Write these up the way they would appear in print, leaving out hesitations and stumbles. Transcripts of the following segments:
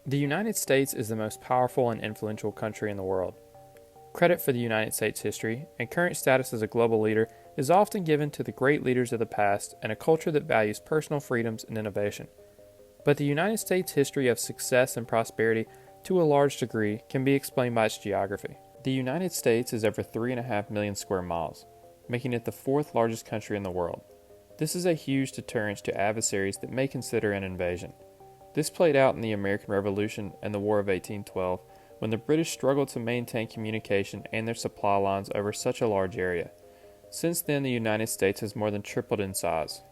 The United States is the most powerful and influential country in the world. Credit for the United States' history and current status as a global leader is often given to the great leaders of the past and a culture that values personal freedoms and innovation. But the United States' history of success and prosperity, to a large degree, can be explained by its geography. The United States is over 3.5 million square miles, making it the fourth largest country in the world. This is a huge deterrent to adversaries that may consider an invasion. This played out in the American Revolution and the War of 1812, when the British struggled to maintain communication and their supply lines over such a large area. Since then, the United States has more than tripled in size.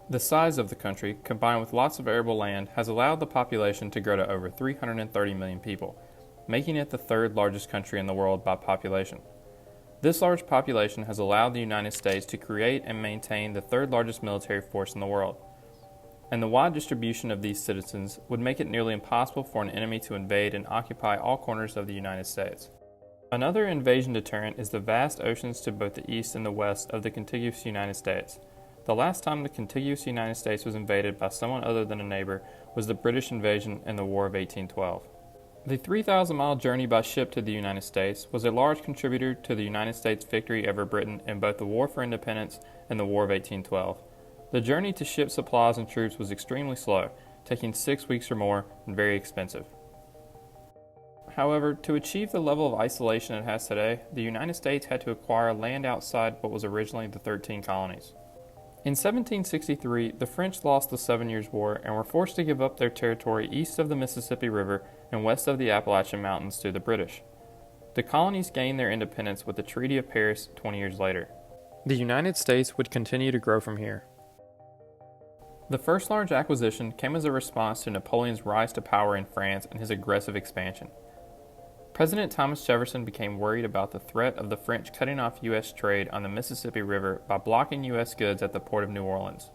The size of the country, combined with lots of arable land, has allowed the population to grow to over 330 million people, making it the third largest country in the world by population. This large population has allowed the United States to create and maintain the third largest military force in the world. And the wide distribution of these citizens would make it nearly impossible for an enemy to invade and occupy all corners of the United States. Another invasion deterrent is the vast oceans to both the east and the west of the contiguous United States. The last time the contiguous United States was invaded by someone other than a neighbor was the British invasion in the War of 1812. The 3,000-mile journey by ship to the United States was a large contributor to the United States' victory over Britain in both the War for Independence and the War of 1812. The journey to ship supplies and troops was extremely slow, taking 6 weeks or more, and very expensive. However, to achieve the level of isolation it has today, the United States had to acquire land outside what was originally the 13 colonies. In 1763, the French lost the 7 Years' War and were forced to give up their territory east of the Mississippi River and west of the Appalachian Mountains to the British. The colonies gained their independence with the Treaty of Paris 20 years later. The United States would continue to grow from here. The first large acquisition came as a response to Napoleon's rise to power in France and his aggressive expansion. President Thomas Jefferson became worried about the threat of the French cutting off U.S. trade on the Mississippi River by blocking U.S. goods at the port of New Orleans.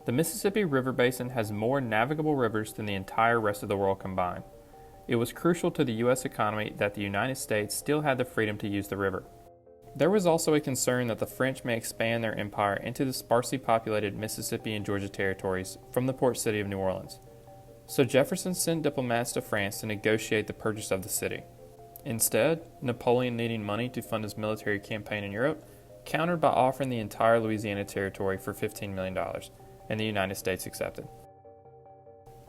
The Mississippi River Basin has more navigable rivers than the entire rest of the world combined. It was crucial to the U.S. economy that the United States still had the freedom to use the river. There was also a concern that the French may expand their empire into the sparsely populated Mississippi and Georgia territories from the port city of New Orleans. So Jefferson sent diplomats to France to negotiate the purchase of the city. Instead, Napoleon, needing money to fund his military campaign in Europe, countered by offering the entire Louisiana territory for $15 million, and the United States accepted.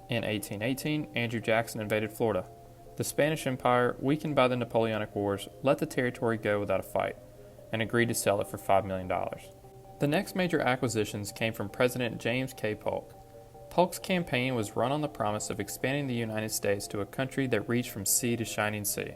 In 1818, Andrew Jackson invaded Florida. The Spanish Empire, weakened by the Napoleonic Wars, let the territory go without a fight, and agreed to sell it for $5 million. The next major acquisitions came from President James K. Polk. Polk's campaign was run on the promise of expanding the United States to a country that reached from sea to shining sea.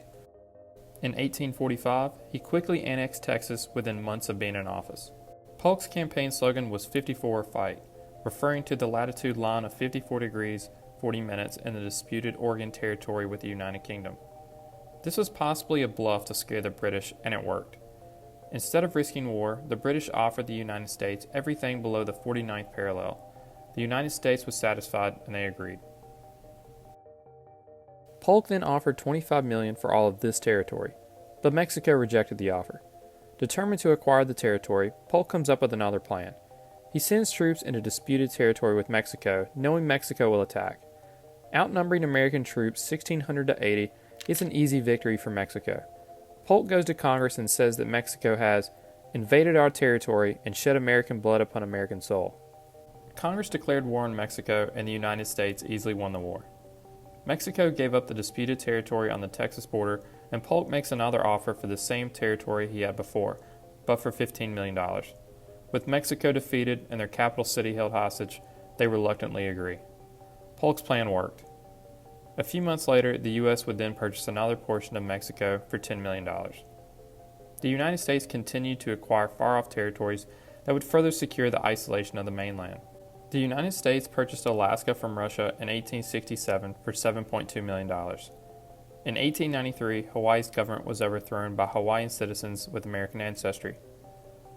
In 1845, he quickly annexed Texas within months of being in office. Polk's campaign slogan was 54 or fight, referring to the latitude line of 54 degrees 40 minutes in the disputed Oregon Territory with the United Kingdom. This was possibly a bluff to scare the British, and it worked. Instead of risking war, the British offered the United States everything below the 49th parallel. The United States was satisfied, and they agreed. Polk then offered $25 million for all of this territory, but Mexico rejected the offer. Determined to acquire the territory, Polk comes up with another plan. He sends troops into disputed territory with Mexico, knowing Mexico will attack. Outnumbering American troops 1,600 to 80, it's an easy victory for Mexico. Polk goes to Congress and says that Mexico has invaded our territory and shed American blood upon American soil. Congress declared war on Mexico, and the United States easily won the war. Mexico gave up the disputed territory on the Texas border, and Polk makes another offer for the same territory he had before, but for $15 million. With Mexico defeated and their capital city held hostage, they reluctantly agree. Polk's plan worked. A few months later, the U.S. would then purchase another portion of Mexico for $10 million. The United States continued to acquire far-off territories that would further secure the isolation of the mainland. The United States purchased Alaska from Russia in 1867 for $7.2 million. In 1893, Hawaii's government was overthrown by Hawaiian citizens with American ancestry.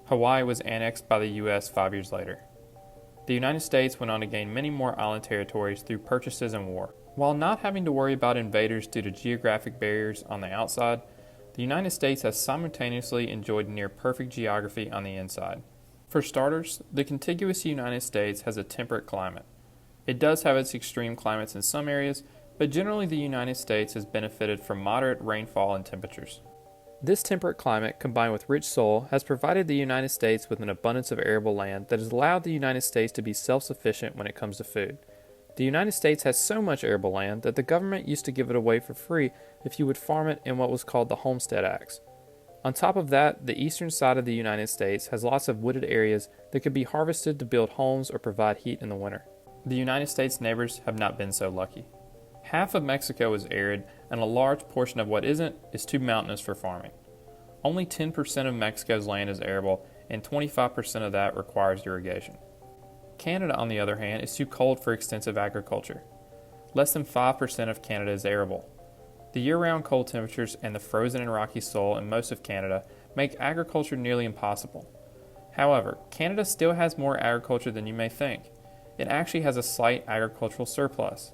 Hawaii was annexed by the U.S. 5 years later. The United States went on to gain many more island territories through purchases and war. While not having to worry about invaders due to geographic barriers on the outside, the United States has simultaneously enjoyed near-perfect geography on the inside. For starters, the contiguous United States has a temperate climate. It does have its extreme climates in some areas, but generally the United States has benefited from moderate rainfall and temperatures. This temperate climate, combined with rich soil, has provided the United States with an abundance of arable land that has allowed the United States to be self-sufficient when it comes to food. The United States has so much arable land that the government used to give it away for free if you would farm it in what was called the Homestead Acts. On top of that, the eastern side of the United States has lots of wooded areas that could be harvested to build homes or provide heat in the winter. The United States' neighbors have not been so lucky. Half of Mexico is arid, and a large portion of what isn't is too mountainous for farming. Only 10% of Mexico's land is arable, and 25% of that requires irrigation. Canada, on the other hand, is too cold for extensive agriculture. Less than 5% of Canada is arable. The year-round cold temperatures and the frozen and rocky soil in most of Canada make agriculture nearly impossible. However, Canada still has more agriculture than you may think. It actually has a slight agricultural surplus.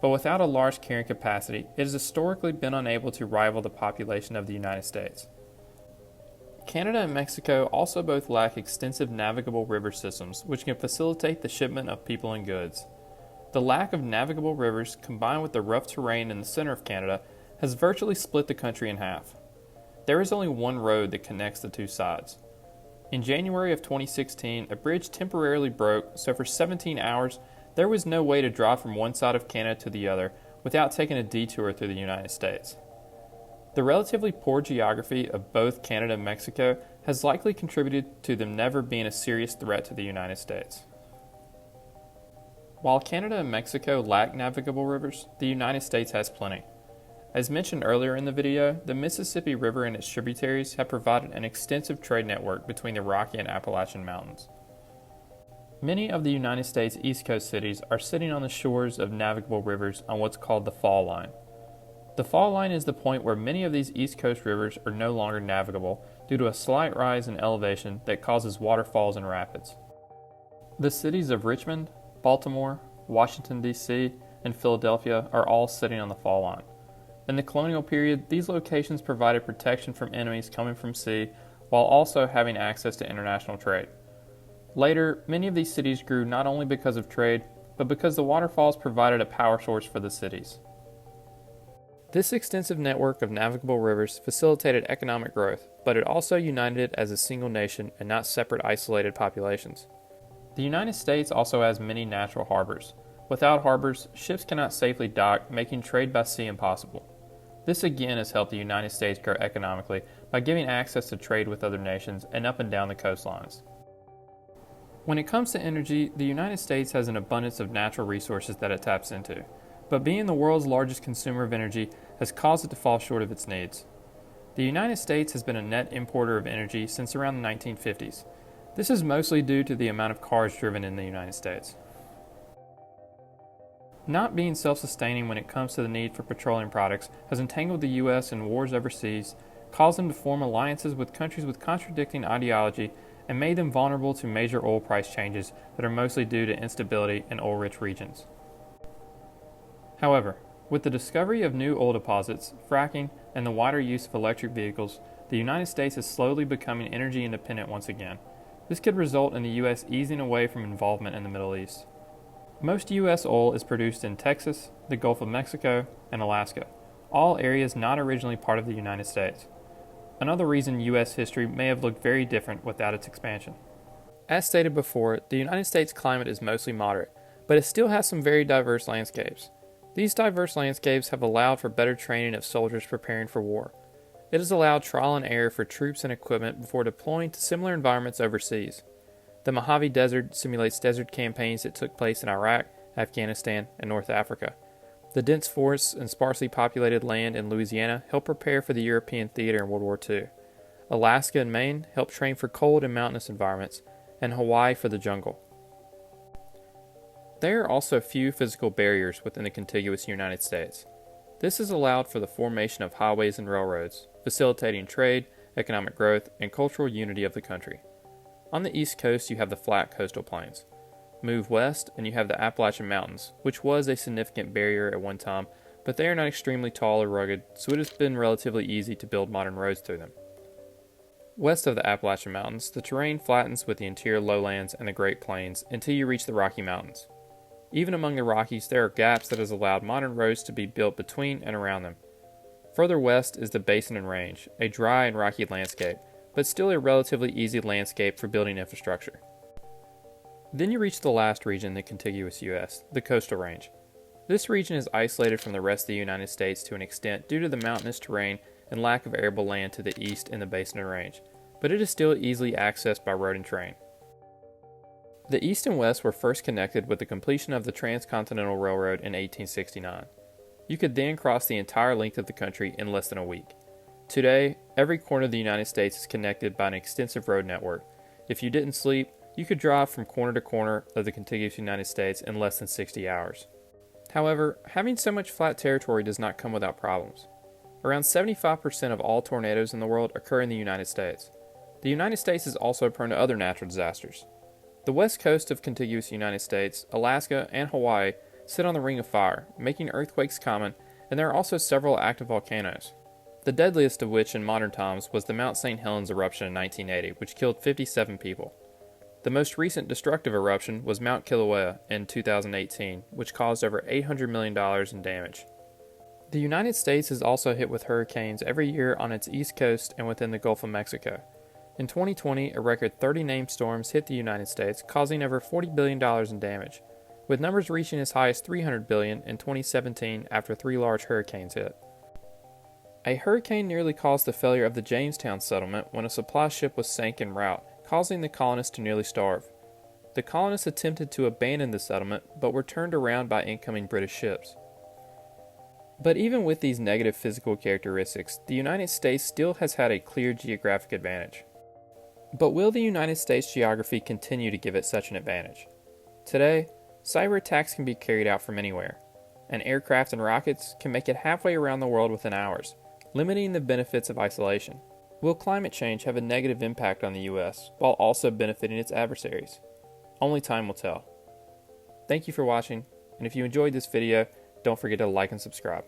But without a large carrying capacity, it has historically been unable to rival the population of the United States. Canada and Mexico also both lack extensive navigable river systems, which can facilitate the shipment of people and goods. The lack of navigable rivers, combined with the rough terrain in the center of Canada, has virtually split the country in half. There is only one road that connects the two sides. In January of 2016, a bridge temporarily broke, so for 17 hours, there was no way to drive from one side of Canada to the other without taking a detour through the United States. The relatively poor geography of both Canada and Mexico has likely contributed to them never being a serious threat to the United States. While Canada and Mexico lack navigable rivers, the United States has plenty. As mentioned earlier in the video, the Mississippi River and its tributaries have provided an extensive trade network between the Rocky and Appalachian Mountains. Many of the United States East Coast cities are sitting on the shores of navigable rivers on what's called the fall line. The fall line is the point where many of these East Coast rivers are no longer navigable due to a slight rise in elevation that causes waterfalls and rapids. The cities of Richmond, Baltimore, Washington, D.C., and Philadelphia are all sitting on the fall line. In the colonial period, these locations provided protection from enemies coming from sea while also having access to international trade. Later, many of these cities grew not only because of trade, but because the waterfalls provided a power source for the cities. This extensive network of navigable rivers facilitated economic growth, but it also united it as a single nation and not separate isolated populations. The United States also has many natural harbors. Without harbors, ships cannot safely dock, making trade by sea impossible. This again has helped the United States grow economically by giving access to trade with other nations and up and down the coastlines. When it comes to energy, the United States has an abundance of natural resources that it taps into, but being the world's largest consumer of energy has caused it to fall short of its needs. The United States has been a net importer of energy since around the 1950s. This is mostly due to the amount of cars driven in the United States. Not being self-sustaining when it comes to the need for petroleum products has entangled the U.S. in wars overseas, caused them to form alliances with countries with contradicting ideology, and made them vulnerable to major oil price changes that are mostly due to instability in oil-rich regions. However, with the discovery of new oil deposits, fracking, and the wider use of electric vehicles, the United States is slowly becoming energy independent once again. This could result in the U.S. easing away from involvement in the Middle East. Most U.S. oil is produced in Texas, the Gulf of Mexico, and Alaska, all areas not originally part of the United States. Another reason U.S. history may have looked very different without its expansion. As stated before, the United States climate is mostly moderate, but it still has some very diverse landscapes. These diverse landscapes have allowed for better training of soldiers preparing for war. It has allowed trial and error for troops and equipment before deploying to similar environments overseas. The Mojave Desert simulates desert campaigns that took place in Iraq, Afghanistan, and North Africa. The dense forests and sparsely populated land in Louisiana helped prepare for the European theater in World War II. Alaska and Maine helped train for cold and mountainous environments, and Hawaii for the jungle. There are also few physical barriers within the contiguous United States. This has allowed for the formation of highways and railroads, facilitating trade, economic growth, and cultural unity of the country. On the East Coast, you have the flat coastal plains. Move west, and you have the Appalachian Mountains, which was a significant barrier at one time, but they are not extremely tall or rugged, so it has been relatively easy to build modern roads through them. West of the Appalachian Mountains, the terrain flattens with the interior lowlands and the Great Plains until you reach the Rocky Mountains. Even among the Rockies, there are gaps that has allowed modern roads to be built between and around them. Further west is the Basin and Range, a dry and rocky landscape, but still a relatively easy landscape for building infrastructure. Then you reach the last region in the contiguous U.S., the Coastal Range. This region is isolated from the rest of the United States to an extent due to the mountainous terrain and lack of arable land to the east in the Basin and Range, but it is still easily accessed by road and train. The east and west were first connected with the completion of the Transcontinental Railroad in 1869. You could then cross the entire length of the country in less than a week. Today, every corner of the United States is connected by an extensive road network. If you didn't sleep, you could drive from corner to corner of the contiguous United States in less than 60 hours. However, having so much flat territory does not come without problems. Around 75% of all tornadoes in the world occur in the United States. The United States is also prone to other natural disasters. The west coast of contiguous United States, Alaska, and Hawaii sit on the Ring of Fire, making earthquakes common, and there are also several active volcanoes. The deadliest of which in modern times was the Mount St. Helens eruption in 1980, which killed 57 people. The most recent destructive eruption was Mount Kilauea in 2018, which caused over $800 million in damage. The United States is also hit with hurricanes every year on its east coast and within the Gulf of Mexico. In 2020, a record 30 named storms hit the United States, causing over $40 billion in damage, with numbers reaching as high as $300 billion in 2017 after 3 large hurricanes hit. A hurricane nearly caused the failure of the Jamestown settlement when a supply ship was sank en route, causing the colonists to nearly starve. The colonists attempted to abandon the settlement, but were turned around by incoming British ships. But even with these negative physical characteristics, the United States still has had a clear geographic advantage. But will the United States geography continue to give it such an advantage? Today, cyber attacks can be carried out from anywhere, and aircraft and rockets can make it halfway around the world within hours, limiting the benefits of isolation. Will climate change have a negative impact on the U.S. while also benefiting its adversaries? Only time will tell. Thank you for watching, and if you enjoyed this video, don't forget to like and subscribe.